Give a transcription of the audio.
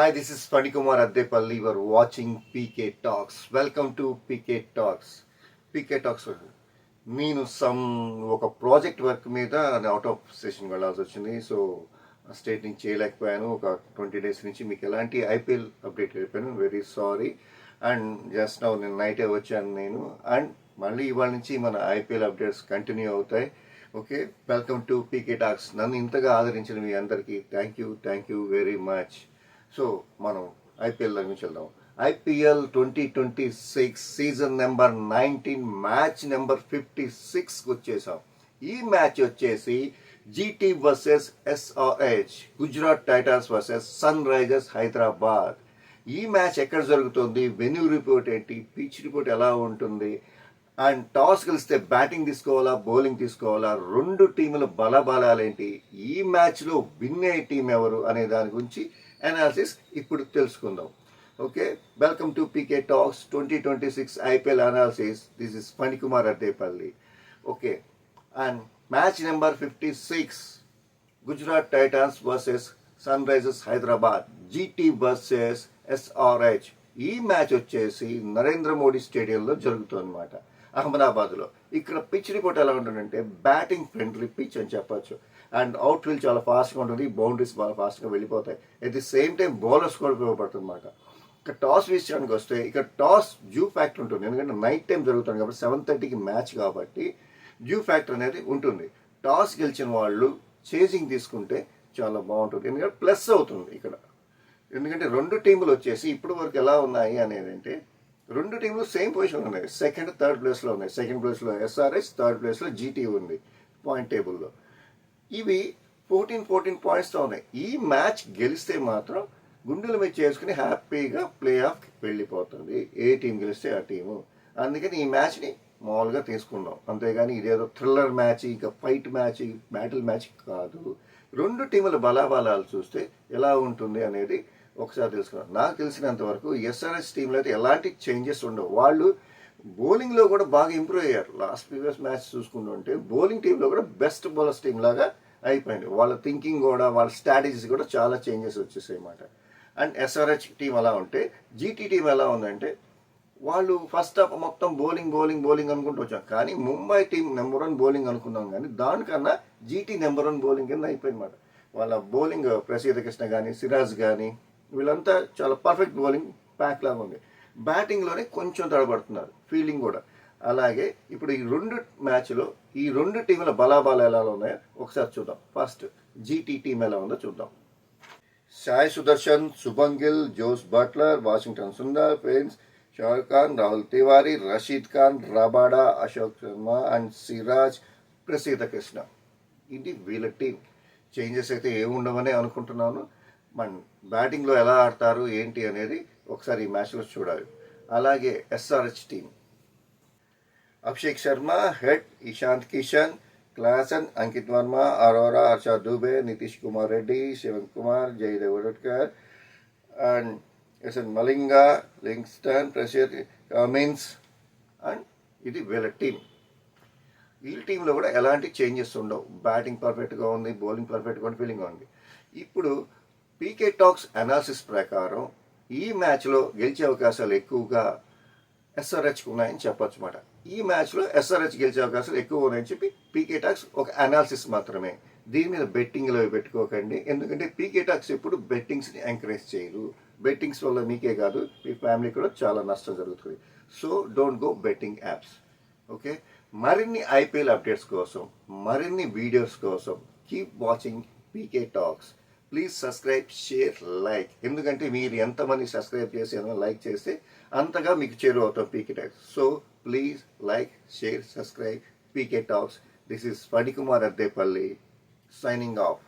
Hi, this is Panikumar Addepalli. You are watching PK Talks. Welcome to PK Talks. PK Talks. నేను ఒక project work మీద out of station వెళ్ళాల్సి వచ్చింది. So state నుంచి చేయలేకపోయాను. ఒక 20 days నుంచి మీకు ఎలాంటి ఐపీఎల్ అప్డేట్ అయిపోయాను. Very sorry. And just now నేను నైటే వచ్చాను నేను. అండ్ మళ్ళీ ఇవాళ నుంచి మన ఐపీఎల్ అప్డేట్స్ కంటిన్యూ అవుతాయి. Okay, welcome to PK talks. నన్ను ఇంతగా ఆదరించిన మీ అందరికీ thank you very much. So మనం ఐపీఎల్ గురించి వెళ్దాం. IPL 2026 season number 19 match number 56కి వచ్చేసాం. ఈ మ్యాచ్ వచ్చేసి GT versus SRH, Gujarat Titans versus Sunrisers Hyderabad. ఈ మ్యాచ్ ఎక్కడ జరుగుతుంది, వెన్యూ రిపోర్ట్ ఏంటి, పిచ్ రిపోర్ట్ ఎలా ఉంటుంది, అండ్ టాస్ గెలిస్తే బ్యాటింగ్ తీసుకోవాలా బౌలింగ్ తీసుకోవాలా, రెండు టీముల బలబలాలేంటి, ఈ మ్యాచ్లో విన్ అయ్యే టీం ఎవరు అనే దాని గురించి అనాలిసిస్ ఇప్పుడు తెలుసుకుందాం. Okay, welcome to PK talks 2026 IPL analysis. This is Phanikumar Addepalli. Okay, and match number 56 Gujarat Titans versus Sunrisers Hyderabad, GT versus SRH. ఈ మ్యాచ్ వచ్చేసి నరేంద్ర మోడీ స్టేడియంలో జరుగుతుందన్నమాట, అహ్మదాబాద్లో. ఇక్కడ పిచ్ రిపోర్ట్ ఎలా ఉంటుందంటే బ్యాటింగ్ ఫ్రెండ్లీ పిచ్ అని చెప్పొచ్చు. అండ్ అవుట్ ఫీల్డ్ చాలా ఫాస్ట్గా ఉంటుంది, బౌండరీస్ చాలా ఫాస్ట్గా వెళ్ళిపోతాయి. At the same time bowlers కూడా ఉపయోగపడుతుంది అనమాట. ఇక్కడ టాస్ విషయానికి వస్తే ఇక్కడ టాస్ డ్యూ ఫ్యాక్టర్ ఉంటుంది, ఎందుకంటే నైట్ టైం జరుగుతుంది కాబట్టి 7:30కి మ్యాచ్ కాబట్టి డ్యూ ఫ్యాక్టర్ అనేది ఉంటుంది. టాస్ గెలిచిన వాళ్ళు చేసింగ్ తీసుకుంటే చాలా బాగుంటుంది, ఎందుకంటే ప్లస్ అవుతుంది ఇక్కడ. ఎందుకంటే రెండు టీములు వచ్చేసి ఇప్పటి వరకు ఎలా ఉన్నాయి అనేది అంటే రెండు టీంలు సేమ్ పొజిషన్ ఉన్నాయి, సెకండ్ థర్డ్ ప్లేస్లో ఉన్నాయి. సెకండ్ ప్లేస్లో ఎస్ఆర్హెచ్, థర్డ్ ప్లేస్లో జీటీ ఉంది పాయింట్ టేబుల్లో. ఇవి 14 పాయింట్స్తో ఉన్నాయి. ఈ మ్యాచ్ గెలిస్తే మాత్రం గుండెల మీద చేసుకుని హ్యాపీగా ప్లే ఆఫ్కి వెళ్ళిపోతుంది, ఏ టీం గెలిస్తే ఆ టీము. అందుకని ఈ మ్యాచ్ని మామూలుగా తీసుకున్నాం, అంతేగాని ఇదేదో థ్రిల్లర్ మ్యాచ్, ఇక ఫైట్ మ్యాచ్, బ్యాటిల్ మ్యాచ్ కాదు. రెండు టీముల బలాబలాలు చూస్తే ఎలా ఉంటుంది అనేది ఒకసారి తెలుసుకున్నాం. నాకు తెలిసినంత వరకు ఎస్ఆర్హెచ్ టీంలో అయితే ఎలాంటి చేంజెస్ ఉండవు. వాళ్ళు బౌలింగ్లో కూడా బాగా ఇంప్రూవ్ అయ్యారు. లాస్ట్ ప్రీవియస్ మ్యాచ్ చూసుకుంటుంటే బౌలింగ్ టీంలో కూడా బెస్ట్ బౌలర్స్ టీం లాగా అయిపోయింది. వాళ్ళ థింకింగ్ కూడా, వాళ్ళ స్ట్రాటజీస్ కూడా చాలా చేంజెస్ వచ్చేసాయి అన్నమాట. అండ్ ఎస్ఆర్హెచ్ టీం ఎలా ఉంటే జీటీ టీం ఎలా ఉందంటే వాళ్ళు ఫస్ట్ హాఫ్ మొత్తం బౌలింగ్ అనుకుంటూ వచ్చాం, కానీ ముంబై టీం నెంబర్ 1 బౌలింగ్ అనుకున్నాం, కానీ దానికన్నా జీటీ నెంబర్ 1 బౌలింగ్ కింద అయిపోయిందన్నమాట. వాళ్ళ బౌలింగ్ ప్రసీద కృష్ణ కానీ సిరాజ్ కానీ వీళ్ళంతా చాలా పర్ఫెక్ట్ బౌలింగ్ ప్యాక్ లాగా ఉంది. బ్యాటింగ్లోనే కొంచెం తడబడుతున్నారు, ఫీల్డింగ్ కూడా అలాగే. ఇప్పుడు ఈ రెండు మ్యాచ్లో ఈ రెండు టీముల బలాబాలు ఎలా ఉన్నాయో ఒకసారి చూద్దాం. ఫస్ట్ జీటీ టీం ఎలా ఉందో చూద్దాం. Sai Sudharsan, Shubman Gill, Jos Buttler, Washington Sundar, పెన్స్, షారుఖ్ ఖాన్, రాహుల్ తివారీ, రషీద్ ఖాన్, రబాడా, అశోక్ శర్మ అండ్ సిరాజ్, ప్రసీద కృష్ణ. ఇది వీళ్ళ టీం. చేంజెస్ అయితే ఏముండవని అనుకుంటున్నాను. మన బ్యాటింగ్లో ఎలా ఆడతారు ఏంటి అనేది ఒకసారి ఈ మ్యాచ్లో చూడాలి. అలాగే SRH team Abhishek Sharma Head, Ishant Kishan, Klaasen, Ankit Varma, Arora, Harshad Dubey, Nitish Kumar Reddy, Shivan Kumar, Jaydev Unadkat and Eshan Malinga, Livingstone, Prasidh Cummins. And ఇది వీళ్ళ టీం. వీళ్ళ టీంలో కూడా ఎలాంటి చేంజెస్ ఉండవు. బ్యాటింగ్ పర్ఫెక్ట్గా ఉంది, బౌలింగ్ పర్ఫెక్ట్గా ఉంది, ఫీల్డింగ్గా ఉంది. ఇప్పుడు పీకే టాక్స్ అనాలిసిస్ ప్రకారం ఈ మ్యాచ్లో గెలిచే అవకాశాలు ఎక్కువగా ఎస్ఆర్హెచ్కి ఉన్నాయని చెప్పొచ్చు అన్నమాట. ఈ మ్యాచ్లో ఎస్ఆర్హెచ్ గెలిచే అవకాశాలు ఎక్కువ ఉన్నాయని చెప్పి పీకే టాక్స్ ఒక అనాలిసిస్ మాత్రమే. దీని మీద బెట్టింగ్లో పెట్టుకోకండి, ఎందుకంటే పీకే టాక్స్ ఎప్పుడు బెట్టింగ్స్ని ఎంకరేజ్ చేయరు. బెట్టింగ్స్ వల్ల మీకే కాదు మీ ఫ్యామిలీ కూడా చాలా నష్టం జరుగుతుంది. So don't go betting apps. Okay, మరిన్ని ఐపీఎల్ అప్డేట్స్ కోసం, మరిన్ని వీడియోస్ కోసం keep watching PK talks. Please subscribe, share, like. ఎందుకంటే మీరు ఎంతమంది సబ్స్క్రైబ్ చేసి లైక్ చేస్తే అంతగా మీకు చేరువవుతాం PK talks. So please like, share, subscribe PK talks. This is Phanikumar Addepalli signing of.